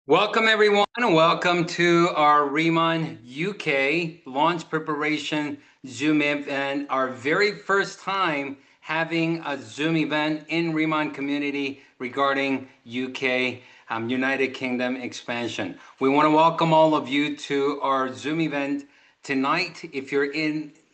Welcome, everyone. Welcome to our RIMAN UK launch preparation Zoom event, our very first time having a Zoom event in RIMAN community regarding UK, United Kingdom expansion. We want to welcome all of you to our Zoom event tonight. If you're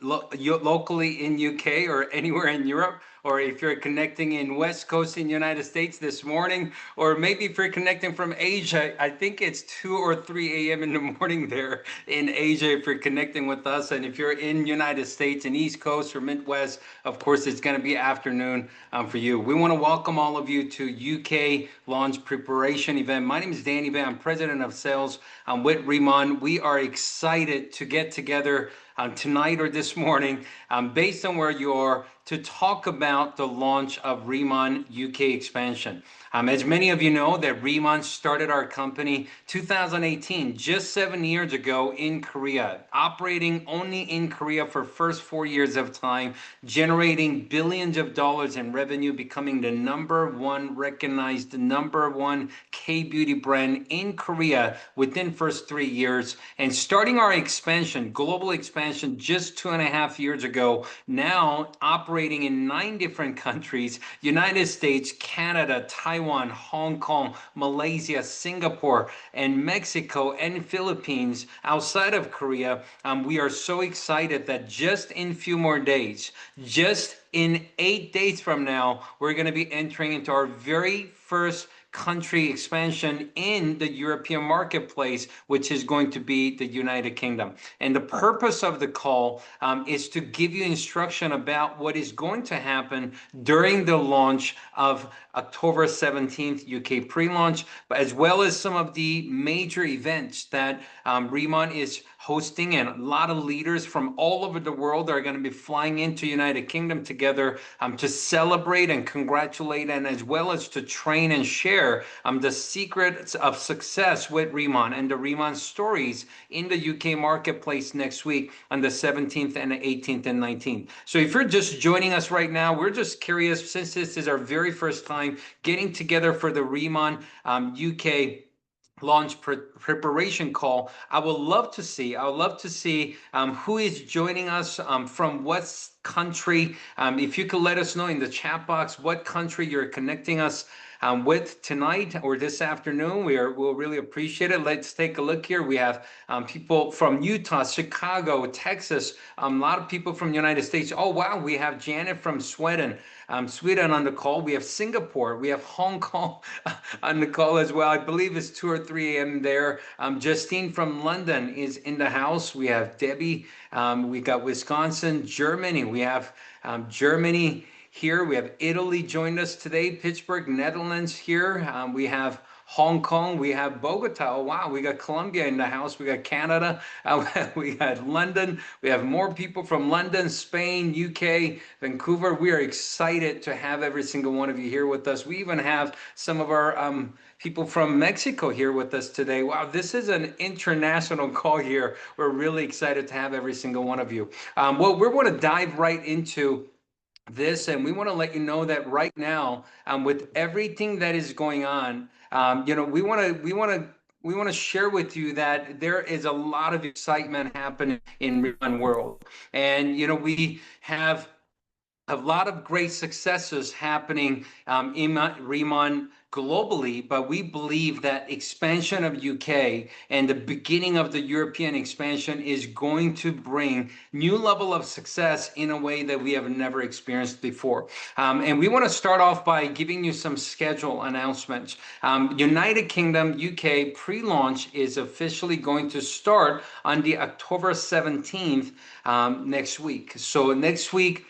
locally in UK or anywhere in Europe, or if you're connecting in West Coast in the United States this morning, or maybe if you're connecting from Asia, I think it's 2 or 3 a.m. in the morning there in Asia if you're connecting with us. And if you're in United States and East Coast or Midwest, of course, it's going to be afternoon for you. We want to welcome all of you to UK launch preparation event. My name is Danny Bae. I'm president of sales. I'm with RIMAN. We are excited to get together tonight or this morning, based on where you are, to talk about the launch of RIMAN UK expansion. As many of you know, that RIMAN started our company 2018, just 7 years ago in Korea, operating only in Korea for first 4 years of time, generating billions of dollars in revenue, becoming the #1 recognized, #1 K-beauty brand in Korea within first 3 years, and starting our expansion, global expansion, just 2.5 years ago, now operating in 9 different countries: United States, Canada, Taiwan, Hong Kong, Malaysia, Singapore, and Mexico, and Philippines outside of Korea. We are so excited that just in few more days, just in 8 days from now, we're going to be entering into our very first country expansion in the European marketplace, which is going to be the United Kingdom. And the purpose of the call is to give you instruction about what is going to happen during the launch of October 17th UK pre-launch, as well as some of the major events that RIMAN is hosting, and a lot of leaders from all over the world are going to be flying into United Kingdom together to celebrate and congratulate, and as well as to train and share the secrets of success with RIMAN and the RIMAN stories in the UK marketplace next week on the 17th and the 18th and 19th. So if you're just joining us right now, we're just curious, since this is our very first time getting together for the RIMAN UK launch preparation call. I would love to see who is joining us from what country. If you could let us know in the chat box what country you're connecting us with tonight or this afternoon, we'll really appreciate it. Let's take a look here. We have people from Utah, Chicago, Texas, a lot of people from the United States. Oh, wow, we have Janet from Sweden on the call. We have Singapore, we have Hong Kong on the call as well. I believe it's 2 or 3 a.m. there. Justine from London is in the house. We have Debbie. We got Wisconsin, Germany. We have Germany here. We have Italy joined us today. Pittsburgh, Netherlands here. We have Hong Kong, we have Bogota. Oh, wow, we got Colombia in the house. We got Canada, we got London. We have more people from London, Spain, UK, Vancouver. We are excited to have every single one of you here with us. We even have some of our people from Mexico here with us today. Wow, this is an international call here. We're really excited to have every single one of you. Well, we're going to dive right into this, and we want to let you know that right now, with everything that is going on, we want to share with you that there is a lot of excitement happening in RIMAN world, and we have a lot of great successes happening in RIMAN globally, but we believe that expansion of UK and the beginning of the European expansion is going to bring new level of success in a way that we have never experienced before. And we want to start off by giving you some schedule announcements. United Kingdom, UK pre-launch is officially going to start on the October 17th next week. So next week,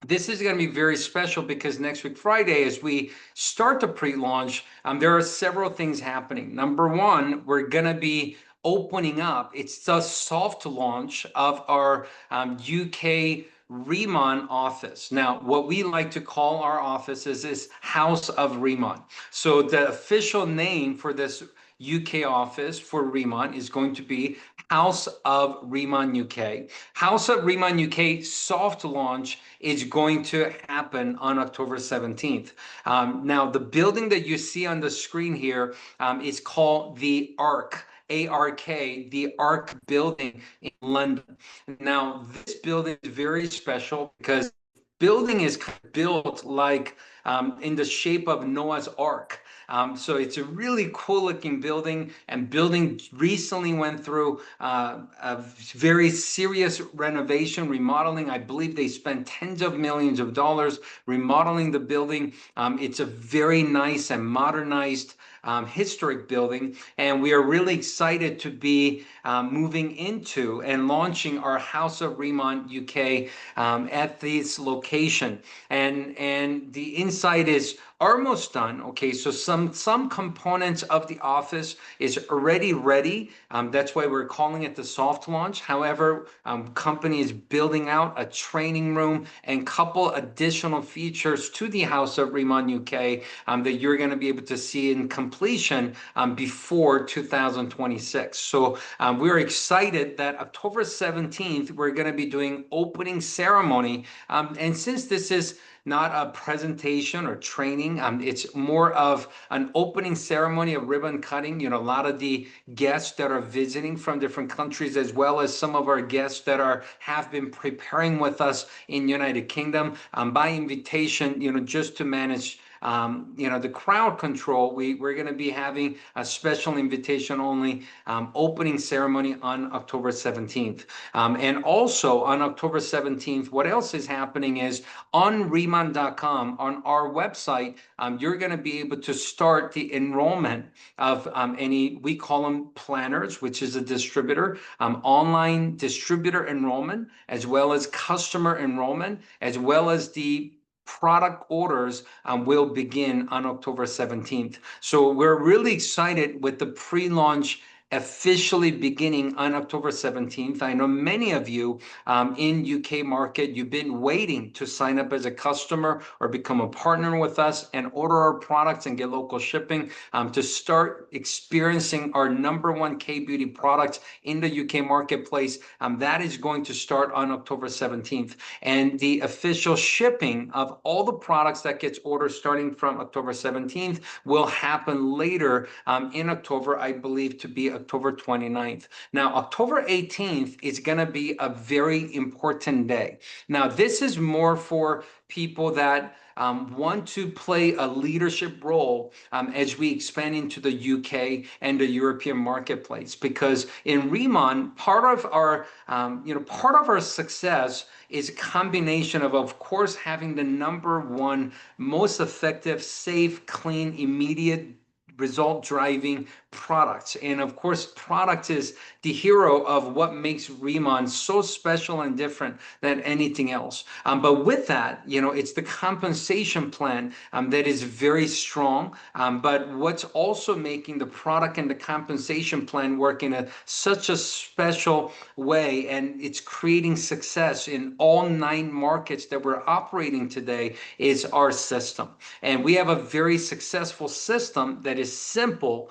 this is going to be very special because next week, Friday, as we start the pre-launch, there are several things happening. Number one, we're going to be opening up. It's the soft launch of our UK RIMAN office. Now, what we like to call our office is House of RIMAN. So the official name for this UK office for RIMAN is going to be House of RIMAN UK. House of RIMAN UK soft launch is going to happen on October 17th. Now, the building that you see on the screen here is called the ARC. ARK, the ARC building in London. Now, this building is very special because building is built like in the shape of Noah's Ark. So it's a really cool looking building, and building recently went through a very serious renovation, remodeling. I believe they spent tens of millions of dollars remodeling the building. It's a very nice and modernized historic building, and we are really excited to be moving into and launching our House of RIMAN UK at this location. And the inside is almost done. Okay, so some components of the office is already ready. That's why we're calling it the soft launch. However, company is building out a training room and couple additional features to the House of RIMAN UK that you're going to be able to see in completion before 2026. So we're excited that October 17th we're going to be doing opening ceremony, and since this is not a presentation or training. It's more of an opening ceremony, a ribbon cutting. You know, a lot of the guests that are visiting from different countries, as well as some of our guests that have been preparing with us in United Kingdom by invitation, you know, just to manage you know, the crowd control. We're going to be having a special invitation only opening ceremony on October 17th. And also on October 17th, what else is happening is on riman.com, on our website, you're going to be able to start the enrollment of any, we call them planners, which is a distributor, online distributor enrollment, as well as customer enrollment, as well as the product orders will begin on October 17th. So we're really excited with the pre-launch officially beginning on October 17th. I know many of you in UK market, you've been waiting to sign up as a customer or become a partner with us and order our products and get local shipping to start experiencing our #1 K-beauty products in the UK marketplace. That is going to start on October 17th. And the official shipping of all the products that gets ordered starting from October 17th will happen later in October, I believe to be October 29th. Now, October 18th is going to be a very important day. Now, this is more for people that want to play a leadership role as we expand into the UK and the European marketplace. Because in RIMAN, part of our success is a combination of course, having the #1 most effective, safe, clean, immediate result driving products. And of course, product is the hero of what makes RIMAN so special and different than anything else. But with that, you know, it's the compensation plan that is very strong. But what's also making the product and the compensation plan work in such a special way, and it's creating success in all 9 markets that we're operating today, is our system. And we have a very successful system that is simple,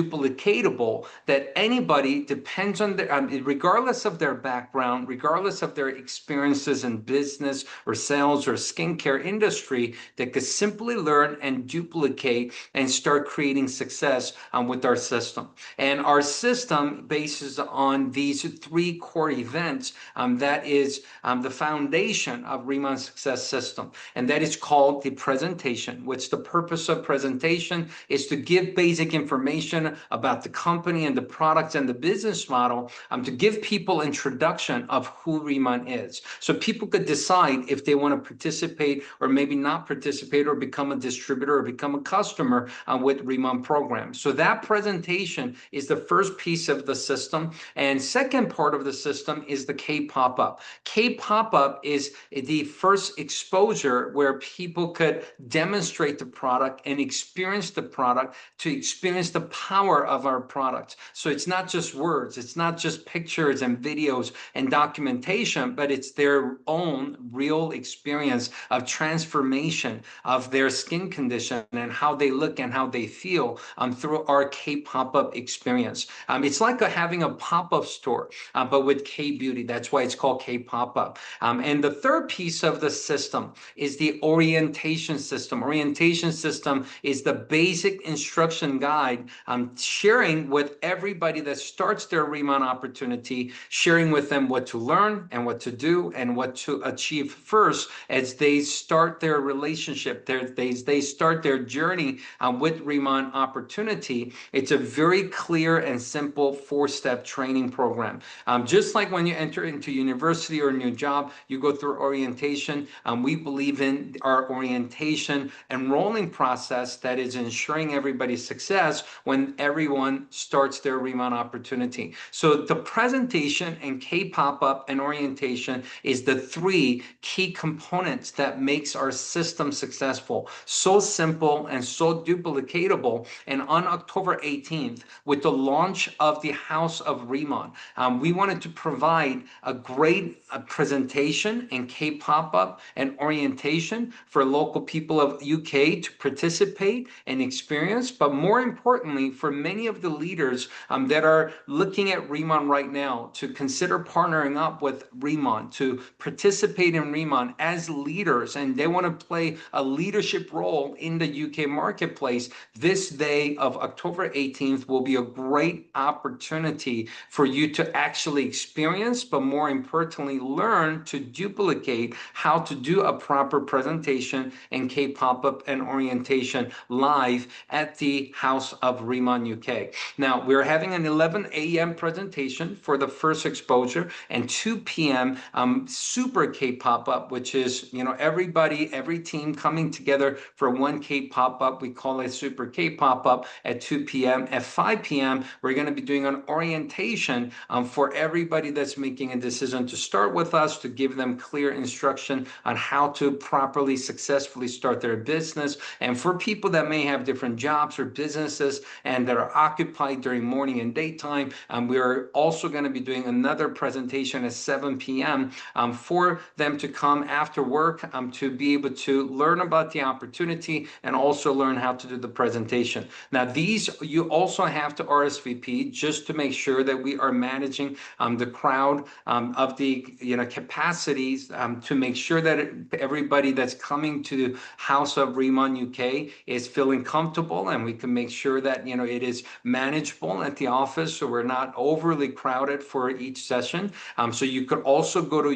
duplicatable, that anybody depends on their, regardless of their background, regardless of their experiences in business or sales or skincare industry, that could simply learn and duplicate and start creating success with our system. And our system bases on these three core events. That is the foundation of RIMAN Success System, and that is called the presentation. What's the purpose of presentation? Is to give basic information about the company and the products and the business model, to give people introduction of who RIMAN is, so people could decide if they want to participate or maybe not participate, or become a distributor or become a customer with RIMAN program. So that presentation is the first piece of the system. And second part of the system is the K pop-up. K pop-up is the first exposure where people could demonstrate the product and experience the product, to experience the power of our products. So it's not just words, it's not just pictures and videos and documentation, but it's their own real experience of transformation of their skin condition and how they look and how they feel through our K pop-up experience. It's like having a pop-up store, but with K beauty. That's why it's called K pop-up. And the third piece of the system is the orientation system. Orientation system is the basic instruction guide, sharing with everybody that starts their RIMAN opportunity, sharing with them what to learn and what to do and what to achieve first as they start their relationship, they start their journey with RIMAN opportunity. It's a very clear and simple 4-step training program. Just like when you enter into university or a new job, you go through orientation. We believe in our orientation enrolling process that is ensuring everybody's success when everyone starts their RIMAN opportunity. So the presentation and K pop-up and orientation is the three key components that makes our system successful. So simple and so duplicatable. And on October 18th, with the launch of the House of RIMAN, we wanted to provide a great presentation and K pop-up and orientation for local people of UK to participate and experience, but more importantly, for many of the leaders that are looking at RIMAN right now to consider partnering up with RIMAN to participate in RIMAN as leaders, and they want to play a leadership role in the UK marketplace. This day of October 18th will be a great opportunity for you to actually experience, but more importantly, learn to duplicate how to do a proper presentation and K pop-up and orientation live at the House of RIMAN UK. Now, we're having an 11 a.m. presentation for the first exposure, and 2 p.m. Super K pop-up, which is, everybody, every team coming together for one K pop-up. We call it Super K pop-up at 2 p.m. At 5 p.m., we're going to be doing an orientation for everybody that's making a decision to start with us, to give them clear instruction on how to properly, successfully start their business. And for people that may have different jobs or businesses and that are occupied during morning and daytime, we are also going to be doing another presentation at 7 p.m. For them to come after work to be able to learn about the opportunity and also learn how to do the presentation. Now, these you also have to RSVP just to make sure that we are managing the crowd of the capacities to make sure that everybody that's coming to House of RIMAN UK is feeling comfortable, and we can make sure that it is manageable at the office, so we're not overly crowded for each session. So you could also go to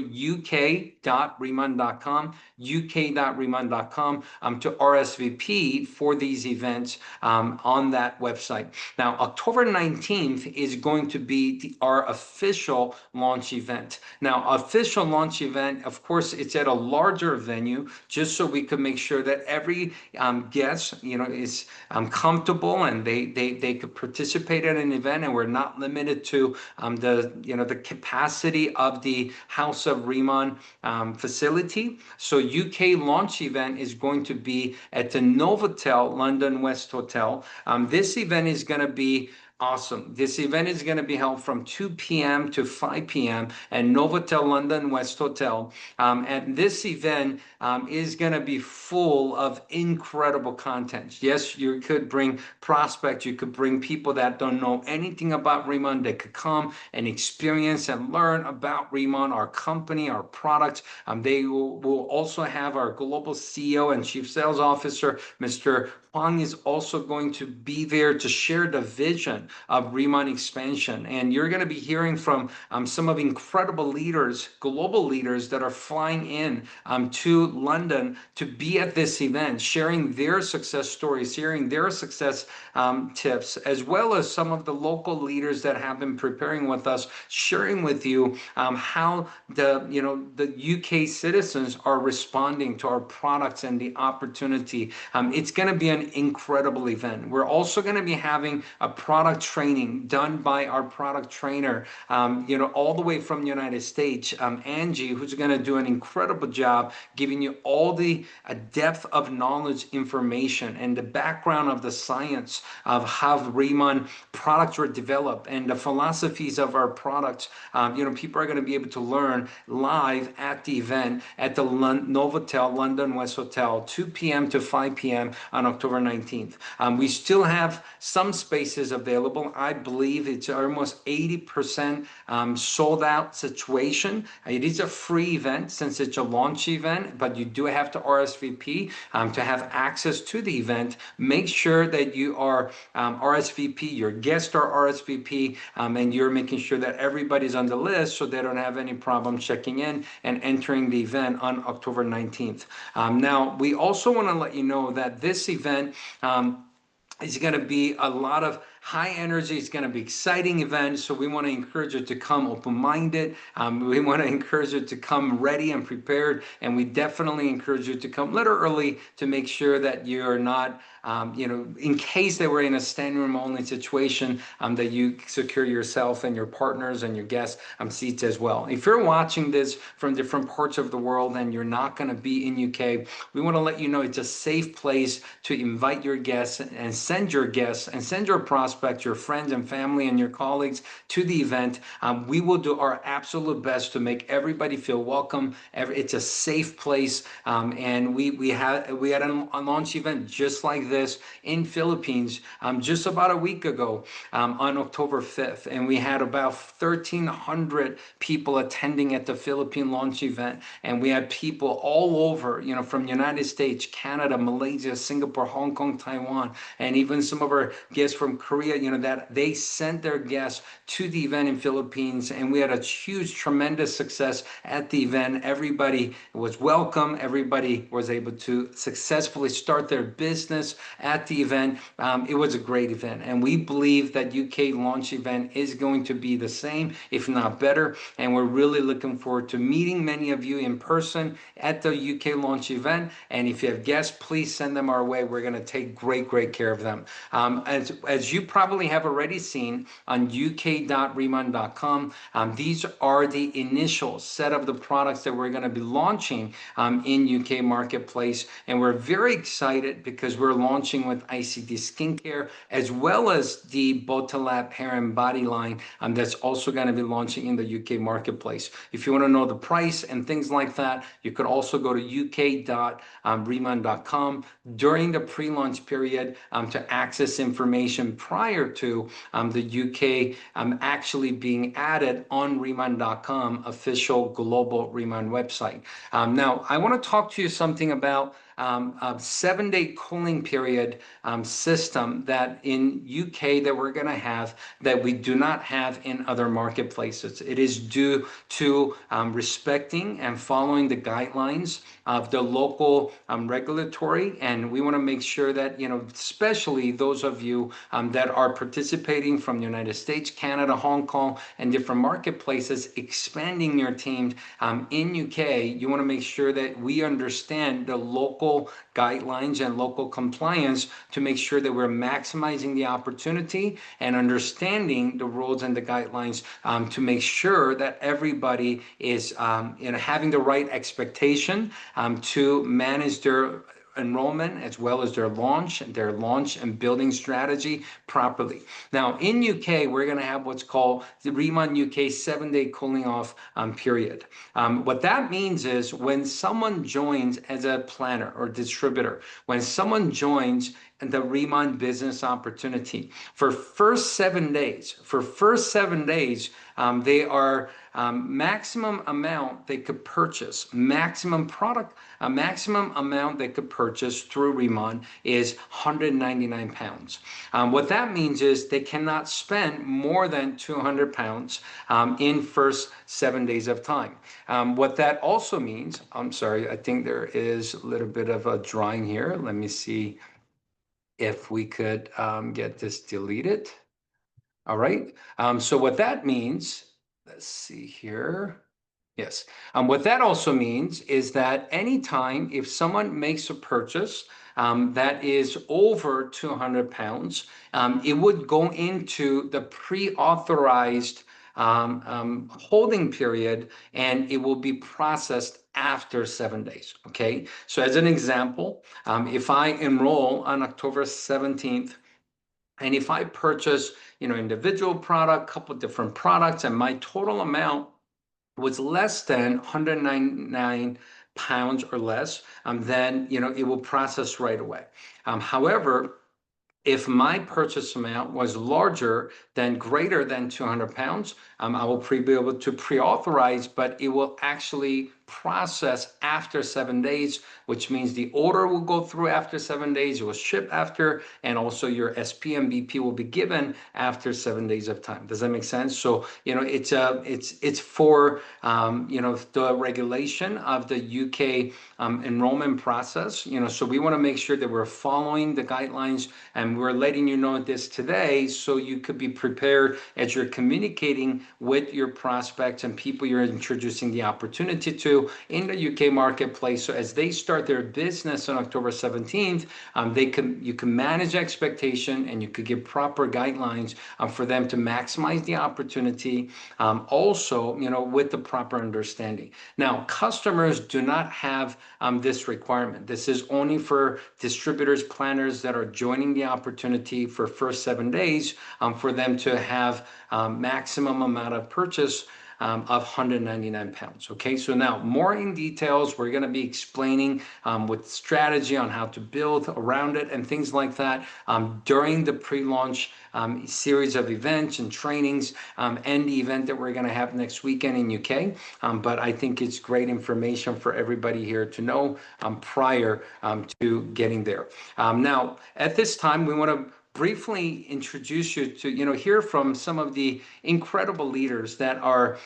uk.riman.com, uk.riman.com to RSVP for these events on that website. Now, October 19th is going to be our official launch event. Now, official launch event, of course, it's at a larger venue, just so we could make sure that every guest, is comfortable and they could participate in an event, and we're not limited to the capacity of the House of RIMAN facility. So UK launch event is going to be at the Novotel London West Hotel. This event is going to be Awesome. This event is going to be held from 2 p.m. to 5 p.m. at Novotel London West Hotel. And this event is going to be full of incredible content. Yes, you could bring prospects, you could bring people that don't know anything about RIMAN that could come and experience and learn about RIMAN, our company, our products. They will also have our global CEO and Chief Sales Officer, Mr. Huang, is also going to be there to share the vision of RIMAN expansion. And you're going to be hearing from some of incredible leaders, global leaders that are flying in to London to be at this event, sharing their success stories, sharing their success tips, as well as some of the local leaders that have been preparing with us, sharing with you how the UK citizens are responding to our products and the opportunity. It's going to be an incredible event. We're also going to be having a product training done by our product trainer, all the way from the United States, Angie, who's going to do an incredible job giving you all the depth of knowledge, information, and the background of the science of how RIMAN products were developed and the philosophies of our products. People are going to be able to learn live at the event at the Novotel London West Hotel, 2 p.m. to 5 p.m. on October 19th. We still have some spaces available. I believe it's almost 80% sold out situation. It is a free event since it's a launch event, but you do have to RSVP to have access to the event. Make sure that you are RSVP, your guests are RSVP, and you're making sure that everybody's on the list so they don't have any problem checking in and entering the event on October 19th. Now, we also want to let you know that this event is going to be a lot of high energy. It's going to be exciting event. So we want to encourage you to come open-minded. We want to encourage you to come ready and prepared. And we definitely encourage you to come a little early to make sure that you're not, in case they were in a standing room only situation, that you secure yourself and your partners and your guests seats as well. If you're watching this from different parts of the world and you're not going to be in UK, we want to let you know it's a safe place to invite your guests and send your guests and send your prospects, your friends and family and your colleagues to the event. We will do our absolute best to make everybody feel welcome. It's a safe place, and we had a launch event just like this in Philippines just about a week ago on October 5th, and we had about 1,300 people attending at the Philippine launch event, and we had people all over, from United States, Canada, Malaysia, Singapore, Hong Kong, Taiwan, and even some of our guests from Korea, that they sent their guests to the event in Philippines, and we had a huge, tremendous success at the event. Everybody was welcome. Everybody was able to successfully start their business at the event. It was a great event, and we believe that UK launch event is going to be the same, if not better, and we're really looking forward to meeting many of you in person at the UK launch event. And if you have guests, please send them our way. We're going to take great care of them. As you probably have already seen on uk.riman.com, these are the initial set of the products that we're going to be launching in UK marketplace, and we're very excited because we're launching with ICT Skincare as well as the Botolab hair and body line that's also going to be launching in the UK marketplace. If you want to know the price and things like that, you could also go to uk.riman.com during the pre-launch period to access information prior to the UK actually being added on riman.com official global RIMAN website. Now, I want to talk to you something about a 7-day cooling period system that in UK that we're going to have that we do not have in other marketplaces. It is due to respecting and following the guidelines of the local regulatory, and we want to make sure that, especially those of you that are participating from the United States, Canada, Hong Kong, and different marketplaces, expanding your team in UK, you want to make sure that we understand the local guidelines and local compliance to make sure that we're maximizing the opportunity and understanding the rules and the guidelines to make sure that everybody is having the right expectation to manage their enrollment as well as their launch and building strategy properly. Now in UK, we're going to have what's called the RIMAN UK 7-day cooling off period. What that means is when someone joins as a planner or distributor, when someone joins the RIMAN business opportunity for first 7 days, they are maximum amount they could purchase, maximum amount they could purchase through RIMAN is 199 pounds. What that means is they cannot spend more than 200 pounds in first 7 days of time. What that also means, I'm sorry, I think there is a little bit of a drawing here. Let me see if we could get this deleted. All right. So what that means, let's see here. Yes. What that also means is that anytime if someone makes a purchase that is over 200 pounds, it would go into the pre-authorized holding period, and it will be processed after 7 days. Okay. So as an example, if I enroll on October 17th, and if I purchase, individual product, couple different products, and my total amount was less than 199 pounds or less, then, it will process right away. However, if my purchase amount was greater than 200 pounds, I will be able to pre-authorize, but it will actually process after 7 days, which means the order will go through after 7 days, it will ship after, and also your SP and BP will be given after 7 days of time. Does that make sense? So, it's for, the regulation of the UK enrollment process, so we want to make sure that we're following the guidelines, and we're letting you know this today so you could be prepared as you're communicating with your prospects and people you're introducing the opportunity to in the UK marketplace. So as they start their business on October 17th, you can manage expectation, and you could give proper guidelines for them to maximize the opportunity, also, with the proper understanding. Now, customers do not have this requirement. This is only for distributors, planners that are joining the opportunity for first 7 days, for them to have maximum amount of purchase of 199 pounds. Okay, so now more in details, we're going to be explaining with strategy on how to build around it and things like that during the pre-launch series of events and trainings and the event that we're going to have next weekend in UK. But I think it's great information for everybody here to know prior to getting there. Now, at this time, we want to briefly introduce you to, hear from some of the incredible leaders that are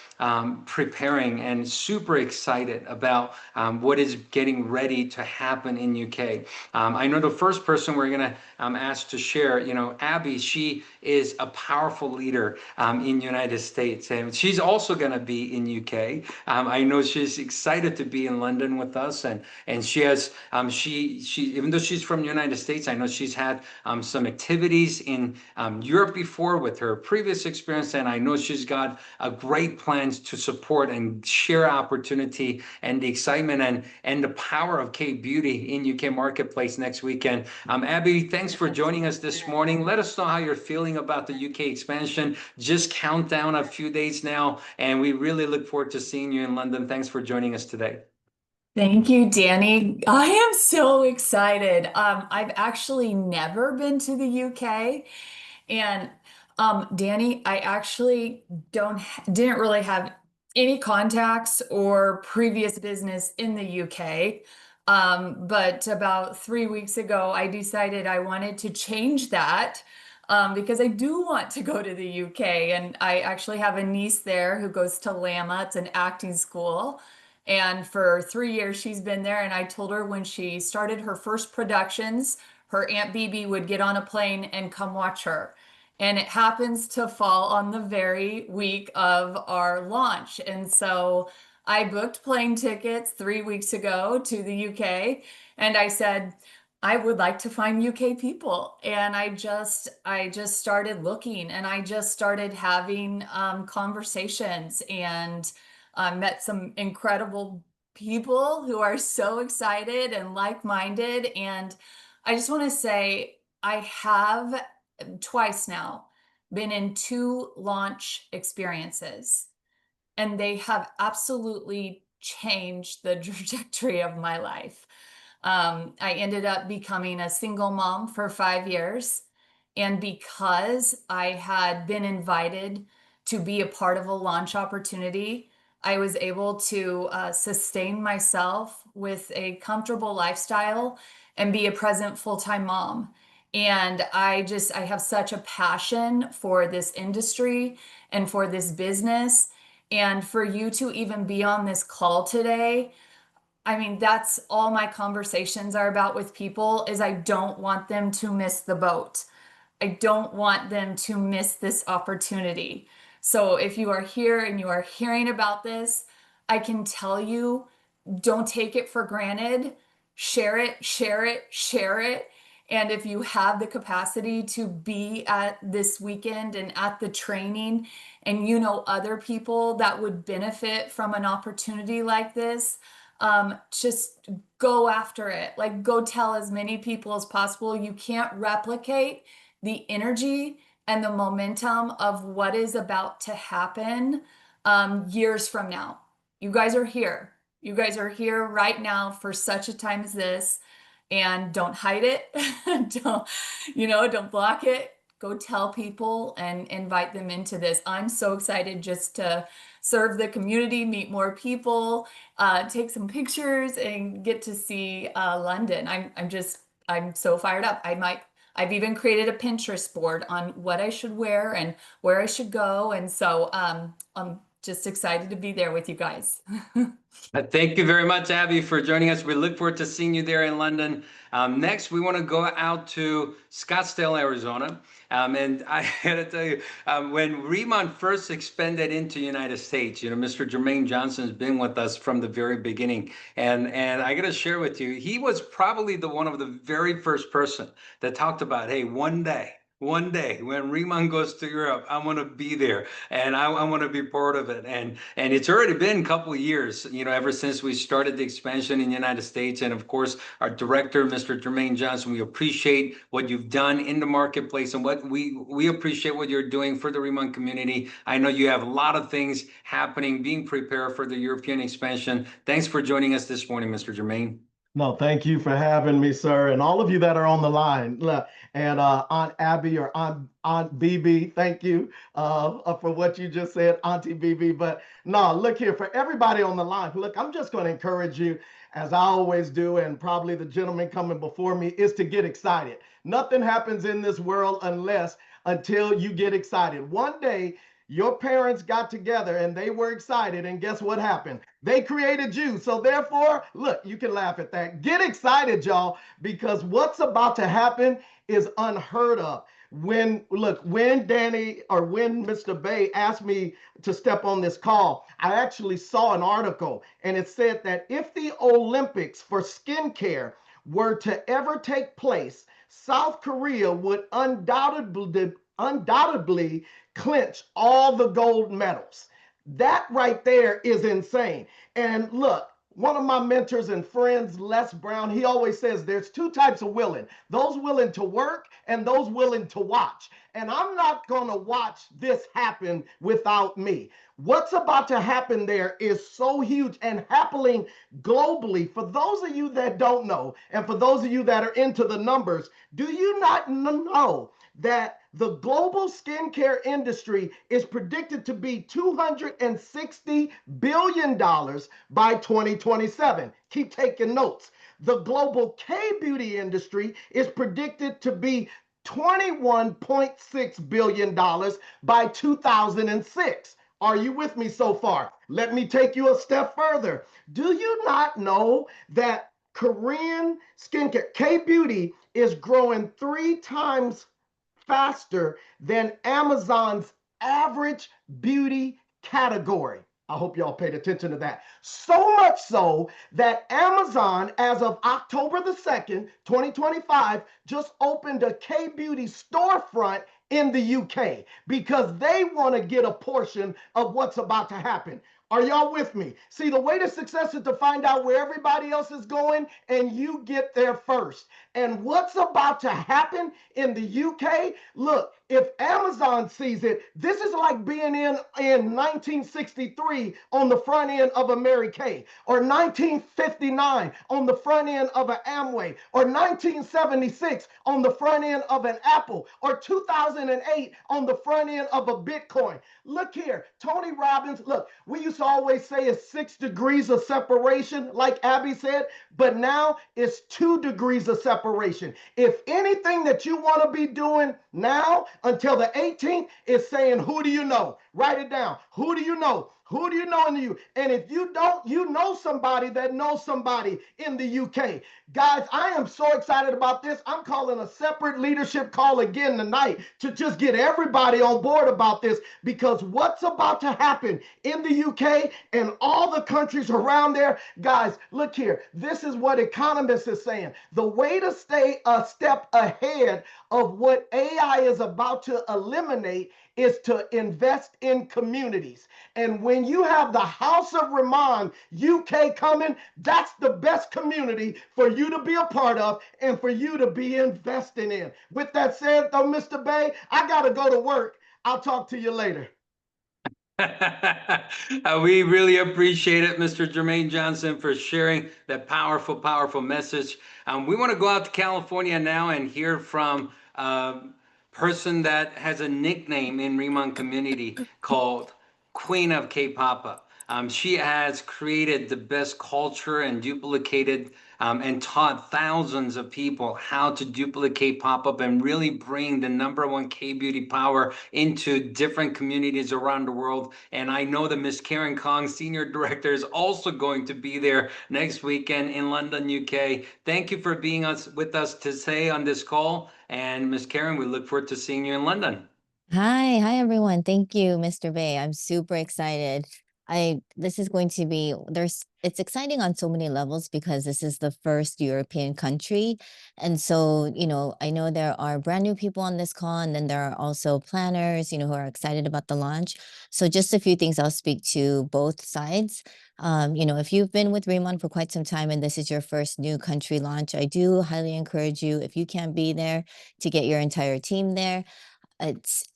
preparing and super excited about what is getting ready to happen in UK. I know the first person we're going to ask to share, Abby, she is a powerful leader in United States, and she's also going to be in UK. I know she's excited to be in London with us, and she has she even though she's from the United States, I know she's had some activities in Europe before with her previous experience, and I know she's got great plans to support and share opportunity and the excitement and the power of K Beauty in UK marketplace next weekend. Abby, thanks for joining us this morning. Let us know how you're feeling about the UK expansion. Just count down a few days now, and we really look forward to seeing you in London. Thanks for joining us today. Thank you, Danny. I am so excited. I've actually never been to the UK, and Danny, I actually didn't really have any contacts or previous business in the UK. But about 3 weeks ago, I decided I wanted to change that. Because I do want to go to the UK, and I actually have a niece there who goes to LAMA. It's an acting school. And for 3 years, she's been there. And I told her when she started her first productions, her Aunt Bibi would get on a plane and come watch her. And it happens to fall on the very week of our launch. And so I booked plane tickets 3 weeks ago to the UK. And I said, I would like to find UK people. And I just started looking, and I just started having conversations, and met some incredible people who are so excited and like-minded. And I just want to say, I have twice now been in two launch experiences, and they have absolutely changed the trajectory of my life. I ended up becoming a single mom for 5 years. And because I had been invited to be a part of a launch opportunity, I was able to sustain myself with a comfortable lifestyle and be a present full-time mom. And I have such a passion for this industry and for this business. And for you to even be on this call today, I mean, that's all my conversations are about with people is I don't want them to miss the boat. I don't want them to miss this opportunity. So if you are here and you are hearing about this, I can tell you, don't take it for granted. Share it, share it, share it. And if you have the capacity to be at this weekend and at the training, and you know other people that would benefit from an opportunity like this, just go after it. Like, go tell as many people as possible. You can't replicate the energy and the momentum of what is about to happen years from now. You guys are here. You guys are here right now for such a time as this. And don't hide it. Don't, don't block it. Go tell people and invite them into this. I'm so excited just to serve the community, meet more people, take some pictures, and get to see London. I'm so fired up. I've even created a Pinterest board on what I should wear and where I should go. And so I'm just excited to be there with you guys. Thank you very much, Abby, for joining us. We look forward to seeing you there in London. Next, we want to go out to Scottsdale, Arizona. And I got to tell you, when RIMAN first expanded into United States, Mr. Jermaine Johnson has been with us from the very beginning. And I got to share with you, he was probably one of the very first person that talked about, hey, one day when RIMAN goes to Europe, I want to be there and I want to be part of it. And it's already been a couple of years, ever since we started the expansion in the United States. And of course, our director, Mr. Jermaine Johnson, we appreciate what you've done in the marketplace and what we appreciate what you're doing for the RIMAN community. I know you have a lot of things happening, being prepared for the European expansion. Thanks for joining us this morning, Mr. Jermaine. No, thank you for having me, sir, and all of you that are on the line. And Aunt Abby or Aunt BB, thank you for what you just said, Auntie BB. But no, look here, for everybody on the line, look, I'm just going to encourage you, as I always do, and probably the gentleman coming before me, is to get excited. Nothing happens in this world until you get excited. One day, your parents got together and they were excited, and guess what happened? They created you. So therefore, look, you can laugh at that. Get excited, y'all, because what's about to happen is unheard of. When Danny or when Mr. Bae asked me to step on this call, I actually saw an article and it said that if the Olympics for skincare were to ever take place, South Korea would undoubtedly clinch all the gold medals. That right there is insane. And look, one of my mentors and friends, Les Brown, he always says there's two types of willing, those willing to work and those willing to watch. And I'm not going to watch this happen without me. What's about to happen there is so huge and happening globally. For those of you that don't know, and for those of you that are into the numbers, do you not know that the global skincare industry is predicted to be $260 billion by 2027? Keep taking notes. The global K-beauty industry is predicted to be $21.6 billion by 2006. Are you with me so far? Let me take you a step further. Do you not know that Korean skincare, K-beauty, is growing 3 times faster than Amazon's average beauty category? I hope y'all paid attention to that. So much so that Amazon, as of October the 2nd, 2025, just opened a K-beauty storefront in the UK because they want to get a portion of what's about to happen. Are y'all with me? See, the way to success is to find out where everybody else is going and you get there first. And what's about to happen in the UK? Look, if Amazon sees it, this is like being in 1963 on the front end of a Mary Kay, or 1959 on the front end of an Amway, or 1976 on the front end of an Apple, or 2008 on the front end of a Bitcoin. Look here, Tony Robbins. Look, we used to always say it's 6 degrees of separation, like Abby said, but now it's 2 degrees of separation. If anything that you want to be doing now until the 18th is saying, who do you know? Write it down. Who do you know? Who do you know in the UK? And if you don't, you know somebody that knows somebody in the UK. Guys, I am so excited about this. I'm calling a separate leadership call again tonight to just get everybody on board about this, because what's about to happen in the UK and all the countries around there, guys, look here. This is what economists are saying. The way to stay a step ahead of what AI is about to eliminate is to invest in communities. And when you have the House of RIMAN UK coming, that's the best community for you to be a part of and for you to be investing in. With that said, though, Mr. Bae, I got to go to work. I'll talk to you later. We really appreciate it, Mr. Jermaine Johnson, for sharing that powerful, powerful message. We want to go out to California now and hear from a person that has a nickname in RIMAN community called Queen of K-Pop. She has created the best culture and duplicated and taught thousands of people how to duplicate pop-up and really bring the #1 K-beauty power into different communities around the world. And I know that Miss Karen Kong, Senior Director, is also going to be there next weekend in London, UK. Thank you for being with us today on this call. And Miss Karen, we look forward to seeing you in London. Hi everyone. Thank you, Mr. Bae. I'm super excited. This is going to be it's exciting on so many levels because this is the first European country. And so, I know there are brand new people on this call, and then there are also planners, who are excited about the launch. So just a few things I'll speak to both sides. If you've been with RIMAN for quite some time and this is your first new country launch, I do highly encourage you, if you can't be there, to get your entire team there.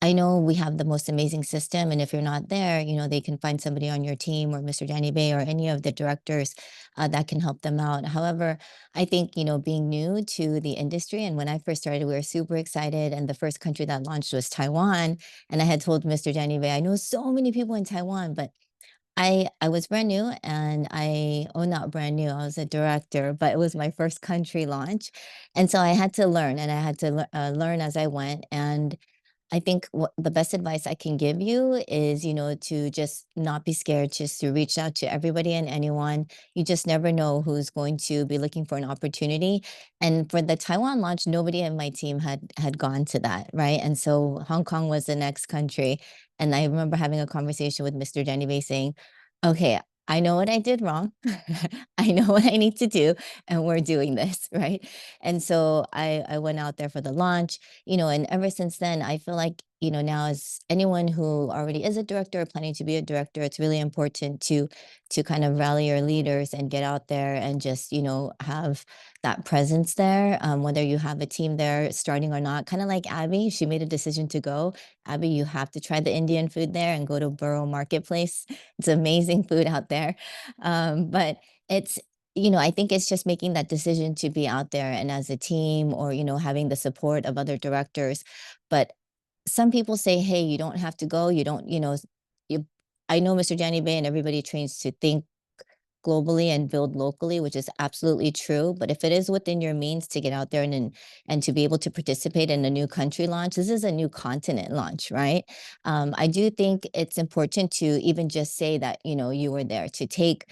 I know we have the most amazing system, and if you're not there, they can find somebody on your team, or Mr. Danny Bae, or any of the directors that can help them out. However, I think, being new to the industry, and when I first started, we were super excited, and the first country that launched was Taiwan. And I had told Mr. Danny Bae, I know so many people in Taiwan, but I was brand new, and not brand new, I was a director, but it was my first country launch. And so I had to learn, and I had to learn as I went. And I think what the best advice I can give you is, to just not be scared, just to reach out to everybody and anyone. You just never know who's going to be looking for an opportunity. And for the Taiwan launch, nobody in my team had gone to that, right? And so Hong Kong was the next country. And I remember having a conversation with Mr. Danny Bae saying, okay, I know what I did wrong. I know what I need to do, and we're doing this, right? And so I went out there for the launch, and ever since then, I feel like, now as anyone who already is a director or planning to be a director, it's really important to kind of rally your leaders and get out there and just, have that presence there, whether you have a team there starting or not. Kind of like Abby, she made a decision to go. Abby, you have to try the Indian food there and go to Borough Marketplace. It's amazing food out there. But it's, I think it's just making that decision to be out there and as a team, or, having the support of other directors. But some people say, hey, you don't have to go. You don't, you, I know Mr. Danny Bae and everybody trains to think globally and build locally, which is absolutely true. But if it is within your means to get out there and to be able to participate in a new country launch, this is a new continent launch, right? I do think it's important to even just say that, you were there, to take,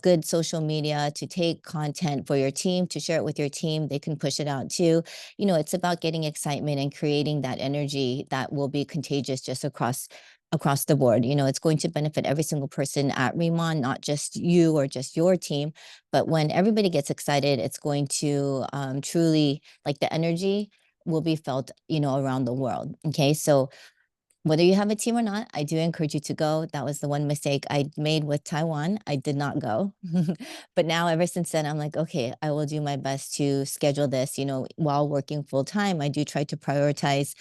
good social media, to take content for your team, to share it with your team. They can push it out too. It's about getting excitement and creating that energy that will be contagious just across the board. It's going to benefit every single person at RIMAN, not just you or just your team. But when everybody gets excited, it's going to truly, like, the energy will be felt, around the world. Okay. So whether you have a team or not, I do encourage you to go. That was the one mistake I made with Taiwan. I did not go. But now, ever since then, I'm like, okay, I will do my best to schedule this. While working full time, I do try to prioritize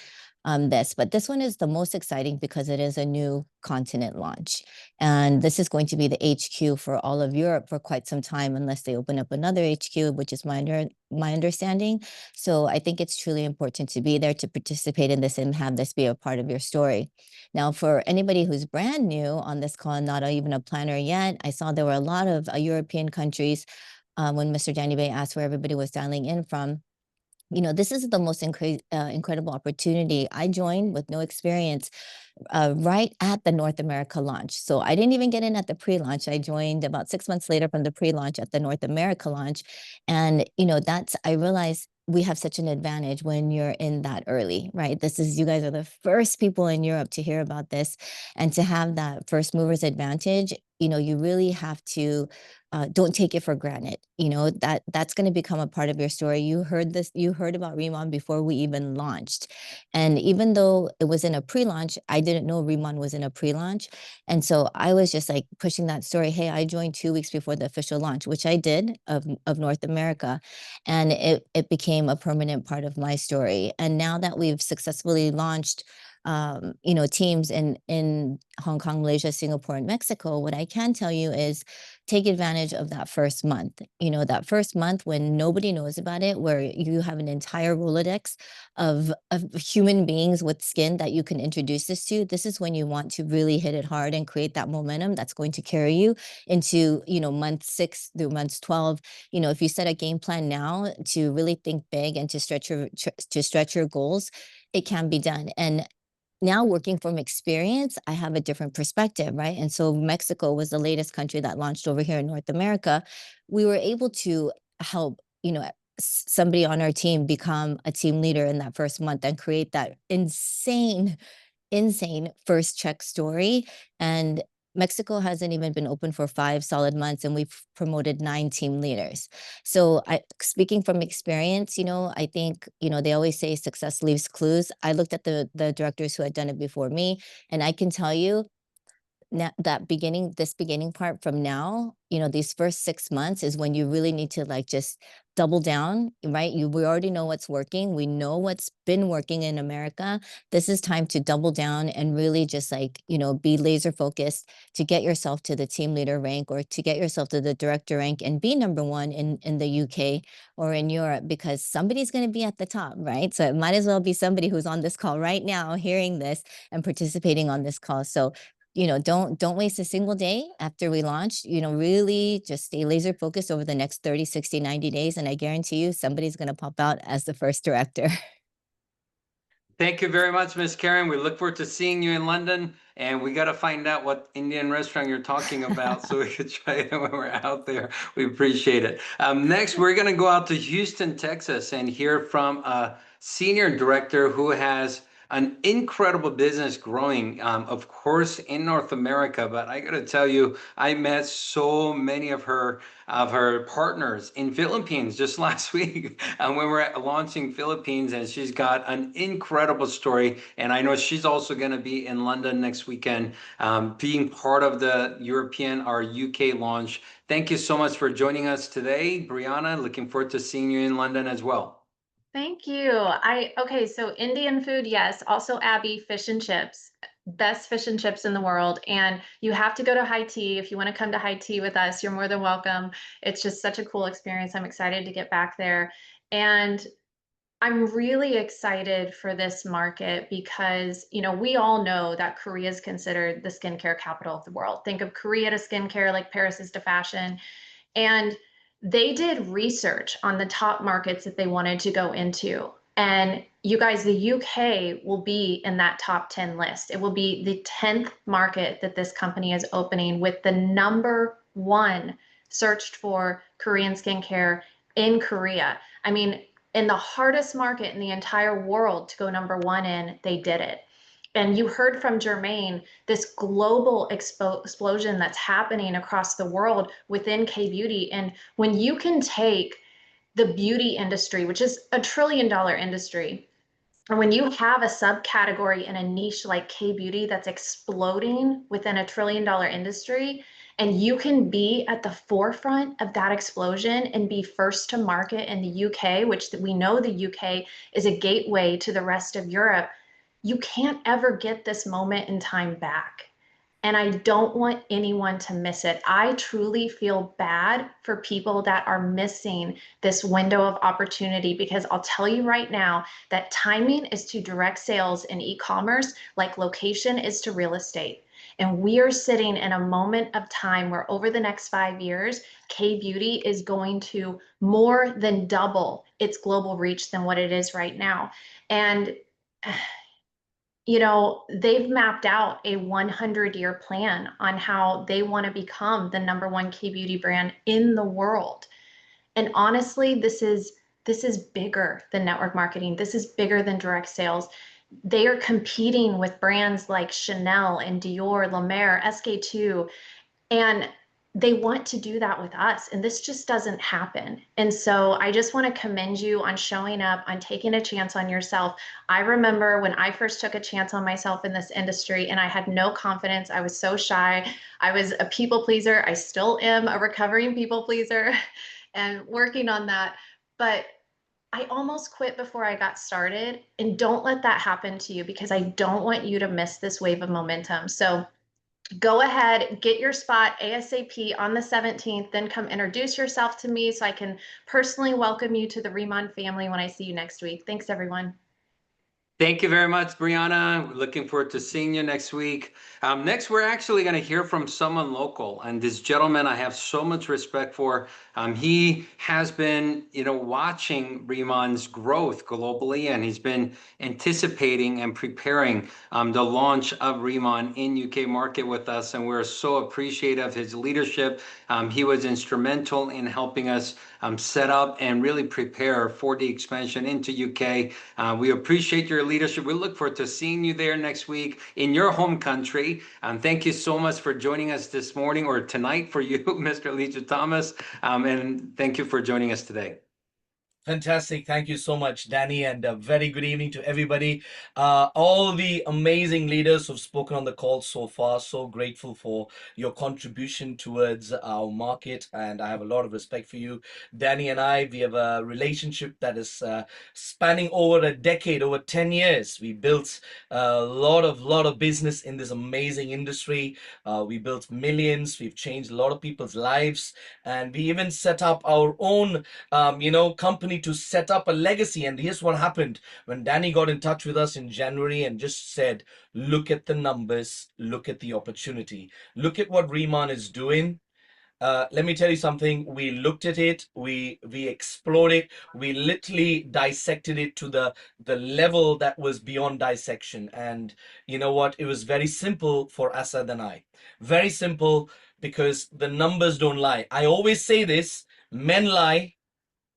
this. But this one is the most exciting because it is a new continent launch. And this is going to be the HQ for all of Europe for quite some time, unless they open up another HQ, which is my understanding. So I think it's truly important to be there to participate in this and have this be a part of your story. Now, for anybody who's brand new on this call and not even a planner yet, I saw there were a lot of European countries when Mr. Danny Bae asked where everybody was dialing in from. This is the most incredible opportunity. I joined with no experience right at the North America launch. So I didn't even get in at the pre-launch. I joined about 6 months later from the pre-launch at the North America launch. And, I realized we have such an advantage when you're in that early, right? You guys are the first people in Europe to hear about this, and to have that first movers advantage, you really have to don't take it for granted. That's going to become a part of your story. You heard about RIMAN before we even launched. And even though it was in a pre-launch, I didn't know RIMAN was in a pre-launch. And so I was just like pushing that story. Hey, I joined 2 weeks before the official launch, which I did of North America. And it became a permanent part of my story. And now that we've successfully launched teams in Hong Kong, Malaysia, Singapore, and Mexico, what I can tell you is take advantage of that first month. That first month when nobody knows about it, where you have an entire Rolodex of human beings with skin that you can introduce this to. This is when you want to really hit it hard and create that momentum that's going to carry you into, month 6 through months 12. If you set a game plan now to really think big and to stretch your goals, it can be done. And now, working from experience, I have a different perspective, right? And so Mexico was the latest country that launched over here in North America. We were able to help, somebody on our team become a team leader in that first month and create that insane first check story. And Mexico hasn't even been open for 5 solid months, and we've promoted 9 team leaders. So speaking from experience, I think, they always say success leaves clues. I looked at the directors who had done it before me, and I can tell you this beginning part from now, these first 6 months is when you really need to like just double down, right? We already know what's working. We know what's been working in America. This is time to double down and really just like, be laser focused to get yourself to the team leader rank or to get yourself to the director rank and be number 1 in the UK or in Europe, because somebody's going to be at the top, right? So it might as well be somebody who's on this call right now, hearing this and participating on this call. So don't waste a single day after we launch. Really just stay laser focused over the next 30, 60, 90 days. And I guarantee you somebody's going to pop out as the first director. Thank you very much, Miss Karen. We look forward to seeing you in London, and we got to find out what Indian restaurant you're talking about so we could try it when we're out there. We appreciate it. Next, we're going to go out to Houston, Texas, and hear from a senior director who has an incredible business growing, of course, in North America. But I got to tell you, I met so many of her partners in Philippines just last week when we were launching Philippines, and she's got an incredible story. And I know she's also going to be in London next weekend, being part of the European or UK launch. Thank you so much for joining us today, Brianna. Looking forward to seeing you in London as well. Thank you. Okay, so Indian food, yes. Also, Abby, fish and chips. Best fish and chips in the world. And you have to go to high tea. If you want to come to high tea with us, you're more than welcome. It's just such a cool experience. I'm excited to get back there. And I'm really excited for this market because, we all know that Korea is considered the skincare capital of the world. Think of Korea to skincare like Paris is to fashion. And they did research on the top markets that they wanted to go into. And you guys, the UK will be in that top 10 list. It will be the 10th market that this company is opening, with the number 1 searched for Korean skincare in Korea. I mean, in the hardest market in the entire world to go number 1 in, they did it. And you heard from Jermaine, this global explosion that's happening across the world within K-beauty. And when you can take the beauty industry, which is a $1 trillion industry, And when you have a subcategory in a niche like K beauty that's exploding within a $1 trillion industry, and you can be at the forefront of that explosion and be first to market in the UK, which we know the UK is a gateway to the rest of Europe, you can't ever get this moment in time back. And I don't want anyone to miss it. I truly feel bad for people that are missing this window of opportunity, because I'll tell you right now that timing is to direct sales and e-commerce like location is to real estate. And we are sitting in a moment of time where over the next 5 years, K Beauty is going to more than double its global reach than what it is right now. And they've mapped out a 100-year plan on how they want to become the #1 K beauty brand in the world. And honestly, this is bigger than network marketing. This is bigger than direct sales. They are competing with brands like Chanel and Dior, La Mer, SK2, and they want to do that with us. And this just doesn't happen. And so I just want to commend you on showing up, on taking a chance on yourself. I remember when I first took a chance on myself in this industry and I had no confidence. I was so shy. I was a people pleaser. I still am a recovering people pleaser and working on that. But I almost quit before I got started. And don't let that happen to you, because I don't want you to miss this wave of momentum. So go ahead, get your spot ASAP on the 17th, then come introduce yourself to me so I can personally welcome you to the RIMAN family when I see you next week. Thanks, everyone. Thank you very much, Brianna. Looking forward to seeing you next week. Next, we're actually going to hear from someone local, and this gentleman I have so much respect for. He has been, watching RIMAN's growth globally, and he's been anticipating and preparing the launch of RIMAN in UK market with us, and we're so appreciative of his leadership. He was instrumental in helping us set up and really prepare for the expansion into UK. We appreciate your leadership. We look forward to seeing you there next week in your home country. Thank you so much for joining us this morning, or tonight for you, Mr. Leisha Thomas. And thank you for joining us today. Fantastic. Thank you so much, Danny, and a very good evening to everybody. All the amazing leaders who've spoken on the call so far, so grateful for your contribution towards our market, and I have a lot of respect for you. Danny and we have a relationship that is spanning over a decade, over 10 years. We built a lot of business in this amazing industry. We built millions. We've changed a lot of people's lives, and we even set up our own, company to set up a legacy. And here's what happened when Danny got in touch with us in January and just said, look at the numbers, look at the opportunity, look at what RIMAN is doing. Let me tell you something. We looked at it, we explored it, we literally dissected it to the level that was beyond dissection. And you know what? It was very simple for Asad and I. Very simple, because the numbers don't lie. I always say this: men lie,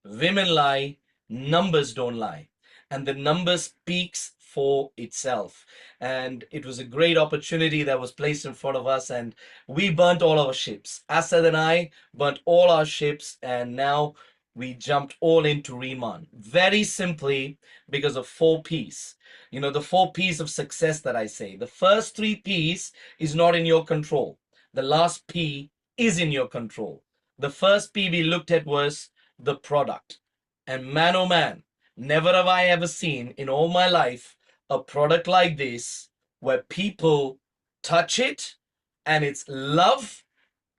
women lie, numbers don't lie. And the number speaks for itself. And it was a great opportunity that was placed in front of us, and we burnt all our ships. Asad and I burnt all our ships, and now we jumped all into RIMAN. Very simply because of 4 P's. The 4 P's of success that I say. The first 3 P's is not in your control. The last P is in your control. The first P we looked at was the product. And man, oh man, never have I ever seen in all my life a product like this where people touch it and it's love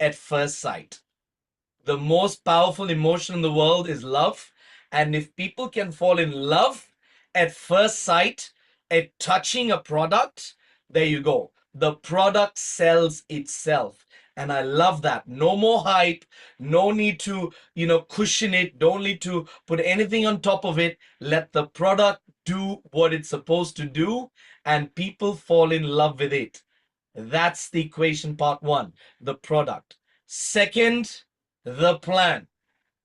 at first sight. The most powerful emotion in the world is love. And if people can fall in love at first sight at touching a product, there you go. The product sells itself. And I love that. No more hype. No need to, cushion it. Don't need to put anything on top of it. Let the product do what it's supposed to do, and people fall in love with it. That's the equation, part 1, the product. Second, the plan.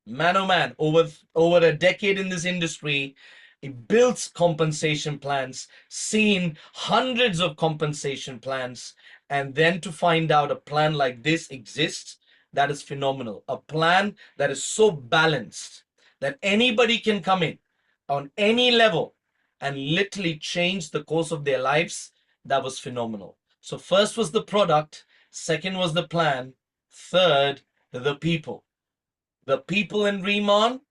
Man, oh man, over a decade in this industry, it builds compensation plans, seen hundreds of compensation plans, and then to find out a plan like this exists, that is phenomenal. A plan that is so balanced that anybody can come in on any level and literally changed the course of their lives. That was phenomenal. So first was the product, second was the plan, third, the people. The people in RIMAN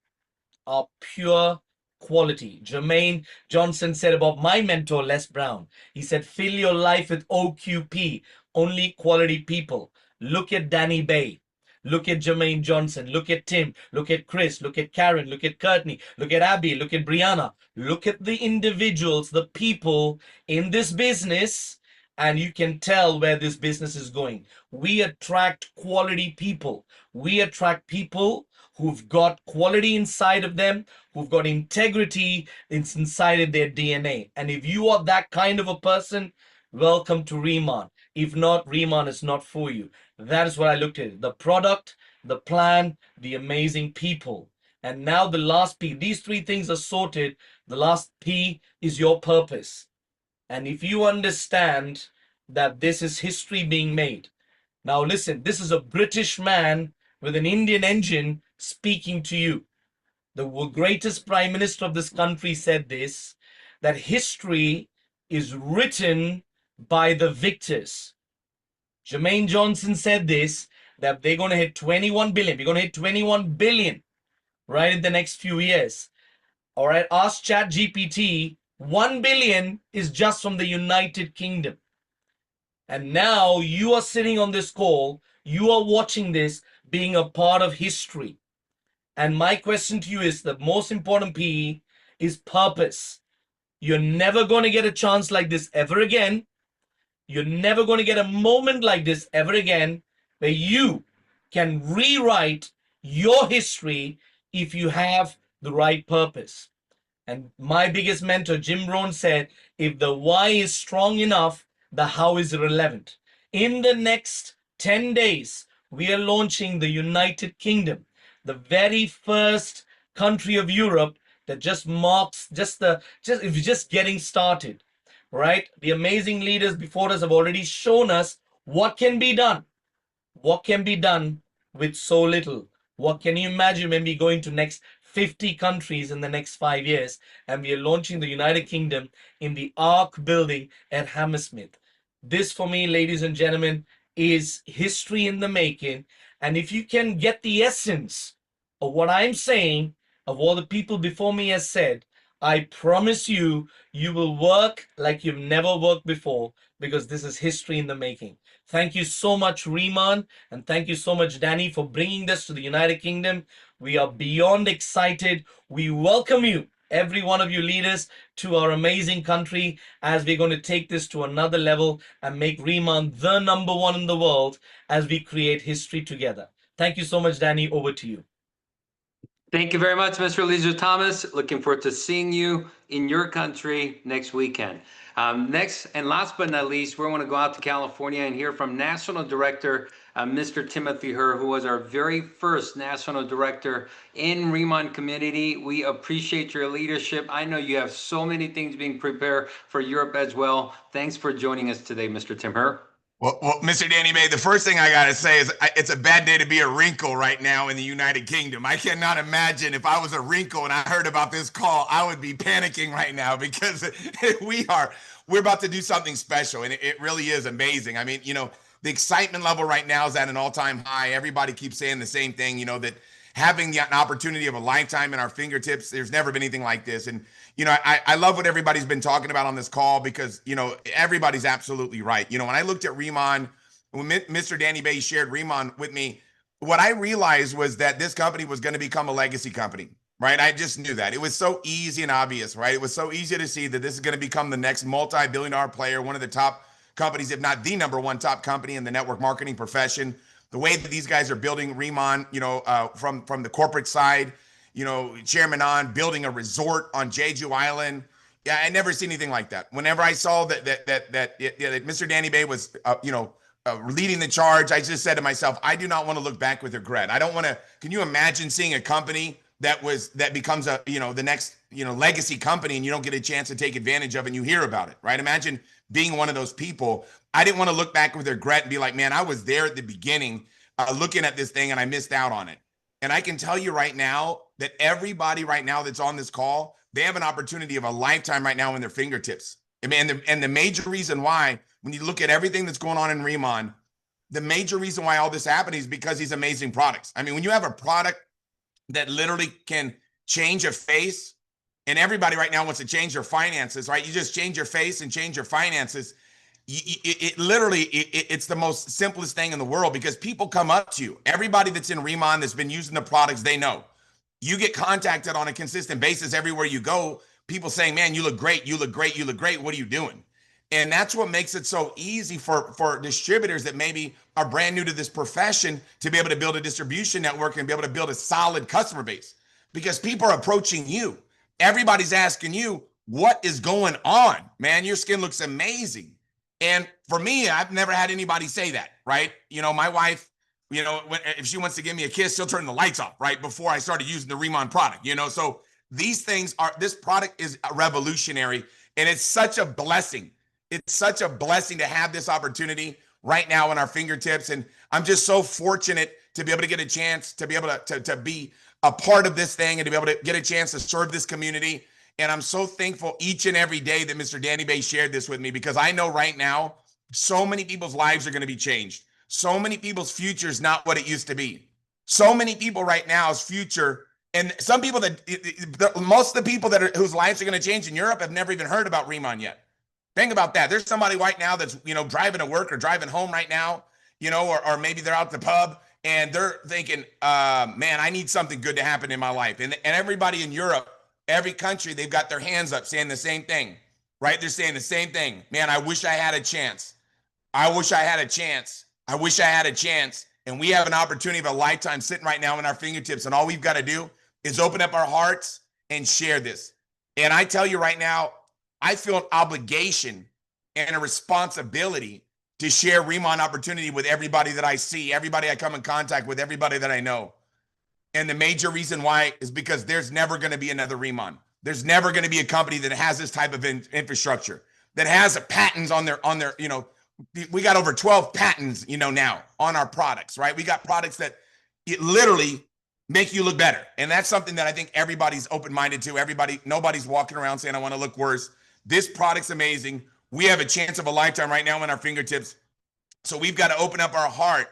are pure quality. Jermaine Johnson said about my mentor, Les Brown, he said, fill your life with OQP, only quality people. Look at Danny Bae. Look at Jermaine Johnson. Look at Tim. Look at Chris. Look at Karen. Look at Courtney. Look at Abby. Look at Brianna. Look at the individuals, the people in this business, and you can tell where this business is going. We attract quality people. We attract people who've got quality inside of them, who've got integrity inside of their DNA. And if you are that kind of a person, welcome to RIMAN. If not, RIMAN is not for you. That is what I looked at. The product, the plan, the amazing people. And now the last P. These three things are sorted. The last P is your purpose. And if you understand that this is history being made. Now listen, this is a British man with an Indian engine speaking to you. The greatest prime minister of this country said this, that history is written by the victors. Jermaine Johnson said this, that they're going to hit 21 billion. We're going to hit 21 billion right in the next few years. All right, ask ChatGPT, 1 billion is just from the United Kingdom. And now you are sitting on this call, you are watching this, being a part of history. And my question to you is, the most important P is purpose. You're never going to get a chance like this ever again. You're never going to get a moment like this ever again where you can rewrite your history if you have the right purpose. And my biggest mentor, Jim Rohn, said, if the why is strong enough, the how is irrelevant. In the next 10 days, we are launching the United Kingdom, the very first country of Europe that just marks just getting started, right? The amazing leaders before us have already shown us what can be done. What can be done with so little? What can you imagine when we go into next 50 countries in the next 5 years, and we are launching the United Kingdom in the Ark building at Hammersmith? This, for me, ladies and gentlemen, is history in the making. And if you can get the essence of what I'm saying, of what the people before me has said, I promise you, you will work like you've never worked before, because this is history in the making. Thank you so much, RIMAN, and thank you so much, Danny, for bringing this to the United Kingdom. We are beyond excited. We welcome you, every one of you leaders, to our amazing country, as we're going to take this to another level and make RIMAN the #1 in the world as we create history together. Thank you so much, Danny. Over to you. Thank you very much, Mr. Leisure Thomas. Looking forward to seeing you in your country next weekend. Next and last but not least, we want to go out to California and hear from National Director Mr. Timothy Herr, who was our very first National Director in RIMAN community. We appreciate your leadership. I know you have so many things being prepared for Europe as well. Thanks for joining us today, Mr. Tim Herr. Well, Mr. Danny Bae, the first thing I got to say is it's a bad day to be a wrinkle right now in the United Kingdom. I cannot imagine if I was a wrinkle and I heard about this call, I would be panicking right now, because we're about to do something special, and it really is amazing. I mean, the excitement level right now is at an all-time high. Everybody keeps saying the same thing, that having an opportunity of a lifetime in our fingertips, there's never been anything like this. And I love what everybody's been talking about on this call, because, everybody's absolutely right. When I looked at RIMAN, when Mr. Danny Bae shared RIMAN with me, what I realized was that this company was going to become a legacy company, right? I just knew that. It was so easy and obvious, right? It was so easy to see that this is going to become the next multi-billion-dollar player, one of the top companies, if not the #1 top company in the network marketing profession. The way that these guys are building RIMAN, from the corporate side, Chairman on building a resort on Jeju Island. Yeah, I never seen anything like that. Whenever I saw that Mr. Danny Bae was, leading the charge, I just said to myself, I do not want to look back with regret. I don't want to. Can you imagine seeing a company that becomes a, the next, legacy company, and you don't get a chance to take advantage of, and you hear about it, right? Imagine being one of those people. I didn't want to look back with regret and be like, man, I was there at the beginning, looking at this thing, and I missed out on it. And I can tell you right now that everybody right now that's on this call, they have an opportunity of a lifetime right now in their fingertips. I mean, and the major reason why, when you look at everything that's going on in RIMAN, the major reason why all this happened is because these amazing products. I mean, when you have a product that literally can change a face, and everybody right now wants to change their finances, right? You just change your face and change your finances. It literally, it's the most simplest thing in the world, because people come up to you. Everybody that's in RIMAN that's been using the products, they know. You get contacted on a consistent basis everywhere you go. People saying, man, you look great, you look great, you look great. What are you doing? And that's what makes it so easy for distributors that maybe are brand new to this profession to be able to build a distribution network and be able to build a solid customer base, because people are approaching you. Everybody's asking you, what is going on? Man, your skin looks amazing. And for me, I've never had anybody say that, right? You know, my wife, you know, if she wants to give me a kiss, she'll turn the lights off, right? Before I started using the RIMAN product, you know? So these things this product is revolutionary, and it's such a blessing. It's such a blessing to have this opportunity right now in our fingertips. And I'm just so fortunate to be able to get a chance to be able to be a part of this thing and to be able to get a chance to serve this community. And I'm so thankful each and every day that Mr. Danny Bae shared this with me, because I know right now so many people's lives are going to be changed. So many people's future is not what it used to be. So many people right now's future, and some people most of the people whose lives are going to change in Europe have never even heard about RIMAN yet. Think about that. There's somebody right now that's, you know, driving to work or driving home right now, you know, or maybe they're out at the pub and they're thinking, man, I need something good to happen in my life. And everybody in Europe, every country, they've got their hands up saying the same thing, right? They're saying the same thing. Man, I wish I had a chance. I wish I had a chance. I wish I had a chance. And we have an opportunity of a lifetime sitting right now in our fingertips. And all we've got to do is open up our hearts and share this. And I tell you right now, I feel an obligation and a responsibility to share RIMAN opportunity with everybody that I see, everybody I come in contact with, everybody that I know. And the major reason why is because there's never going to be another RIMAN. There's never going to be a company that has this type of infrastructure, that has patents on their, you know, we got over 12 patents, you know, now on our products, right? We got products that it literally make you look better. And that's something that I think everybody's open-minded to. Nobody's walking around saying, I want to look worse. This product's amazing. We have a chance of a lifetime right now in our fingertips. So we've got to open up our heart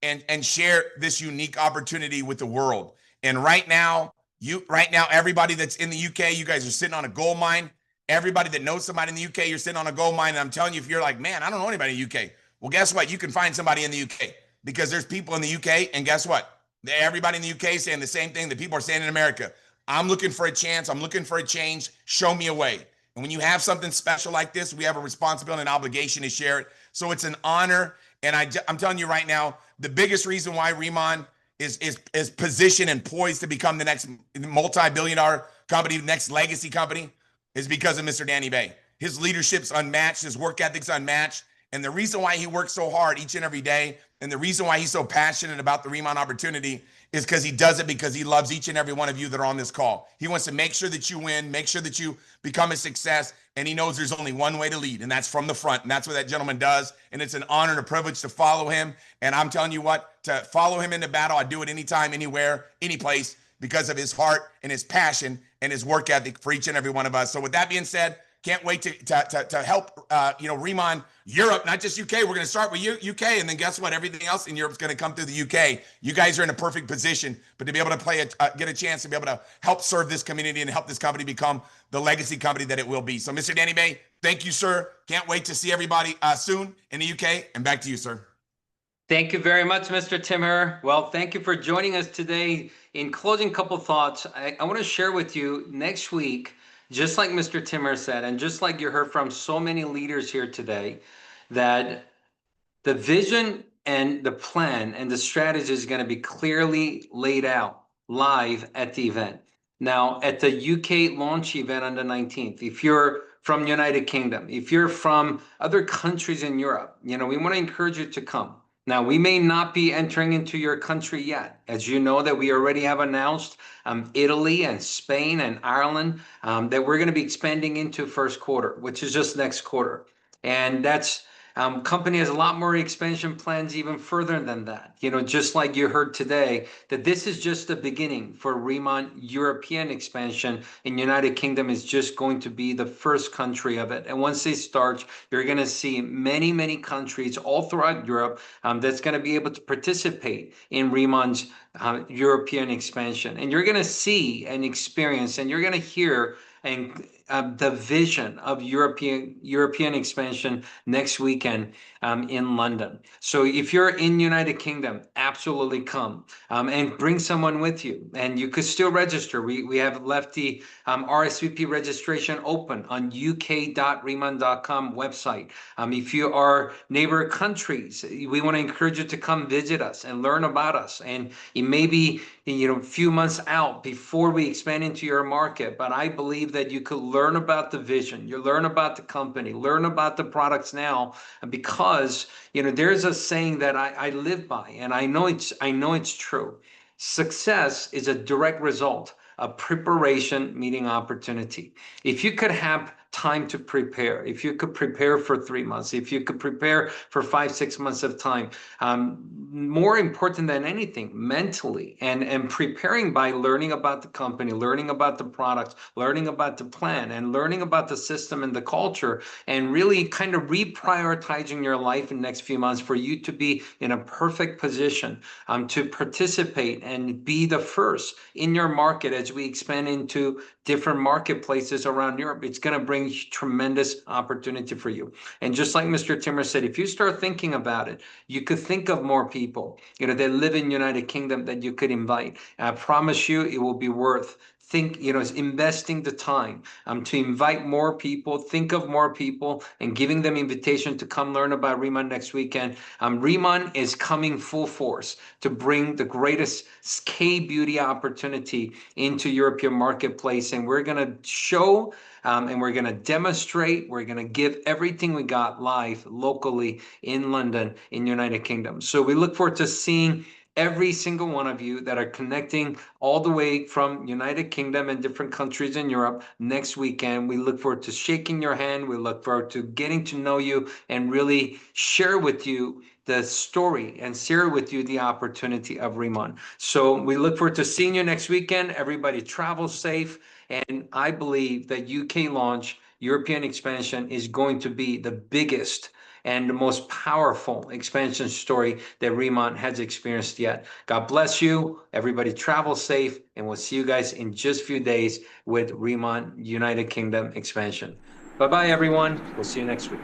and share this unique opportunity with the world. And right now, everybody that's in the UK, you guys are sitting on a gold mine. Everybody that knows somebody in the UK, you're sitting on a gold mine. And I'm telling you, if you're like, man, I don't know anybody in the UK. Well, guess what? You can find somebody in the UK, because there's people in the UK. And guess what? Everybody in the UK saying the same thing that people are saying in America. I'm looking for a chance. I'm looking for a change. Show me a way. And when you have something special like this, we have a responsibility and obligation to share it. So it's an honor. And I'm telling you right now, the biggest reason why RIMAN is positioned and poised to become the next multi-billion-dollar company, next legacy company, is because of Mr. Danny Bae. His leadership's unmatched. His work ethic's unmatched. And the reason why he works so hard each and every day, and the reason why he's so passionate about the RIMAN opportunity, is because he does it because he loves each and every one of you that are on this call. He wants to make sure that you win, make sure that you become a success, and he knows there's only one way to lead, and that's from the front, and that's what that gentleman does, and it's an honor and a privilege to follow him. And I'm telling you what, to follow him into battle, I'd do it anytime, anywhere, any place, because of his heart and his passion and his work ethic for each and every one of us. So with that being said, can't wait to help RIMAN Europe, not just UK. We're going to start with UK, and then guess what? Everything else in Europe is going to come through the UK. You guys are in a perfect position, but to be able to get a chance to be able to help serve this community and help this company become the legacy company that it will be. So, Mr. Danny Bae, thank you, sir. Can't wait to see everybody soon in the UK. And back to you, sir. Thank you very much, Mr. Timmer. Well, thank you for joining us today. In closing, couple thoughts. I want to share with you next week, just like Mr. Timmer said, and just like you heard from so many leaders here today, that the vision and the plan and the strategy is going to be clearly laid out live at the event. Now, at the UK launch event on the 19th, if you're from United Kingdom, if you're from other countries in Europe, we want to encourage you to come. Now, we may not be entering into your country yet. As you know, that we already have announced Italy and Spain and Ireland that we're going to be expanding into first quarter, which is just next quarter. And that's Company has a lot more expansion plans even further than that. Just like you heard today, that this is just the beginning for RIMAN European expansion, and United Kingdom is just going to be the first country of it. And once they start, you're going to see many, many countries all throughout Europe that's going to be able to participate in RIMAN's European expansion. And you're going to see and experience, and you're going to hear and the vision of European expansion next weekend in London. So if you're in United Kingdom, absolutely come and bring someone with you. And you could still register. We have left the RSVP registration open on uk.riman.com website. If you are neighbor countries, we want to encourage you to come visit us and learn about us. And it may be a few months out before we expand into your market, but I believe that you could learn about the vision, you learn about the company, learn about the products now, because there's a saying that I live by, and I know it's true. Success is a direct result of preparation meeting opportunity. If you could have time to prepare, if you could prepare for 3 months, if you could prepare for 5-6 months of time, more important than anything, mentally and preparing by learning about the company, learning about the products, learning about the plan, and learning about the system and the culture, and really kind of reprioritizing your life in the next few months for you to be in a perfect position to participate and be the first in your market as we expand into different marketplaces around Europe. It's going to bring tremendous opportunity for you. And just like Mr. Timmer said, if you start thinking about it, you could think of more people, that live in United Kingdom that you could invite. I promise you, it will be worth investing the time to invite more people, think of more people, and giving them invitation to come learn about RIMAN next weekend. RIMAN is coming full force to bring the greatest K-beauty opportunity into European marketplace, and we're going to show and we're going to demonstrate, we're going to give everything we got live locally in London, in United Kingdom. So we look forward to seeing every single one of you that are connecting all the way from United Kingdom and different countries in Europe next weekend. We look forward to shaking your hand. We look forward to getting to know you and really share with you the story and share with you the opportunity of RIMAN. So we look forward to seeing you next weekend. Everybody travel safe. And I believe that UK launch, European expansion, is going to be the biggest and the most powerful expansion story that RIMAN has experienced yet. God bless you. Everybody travel safe, and we'll see you guys in just a few days with RIMAN United Kingdom expansion. Bye-bye, everyone. We'll see you next week.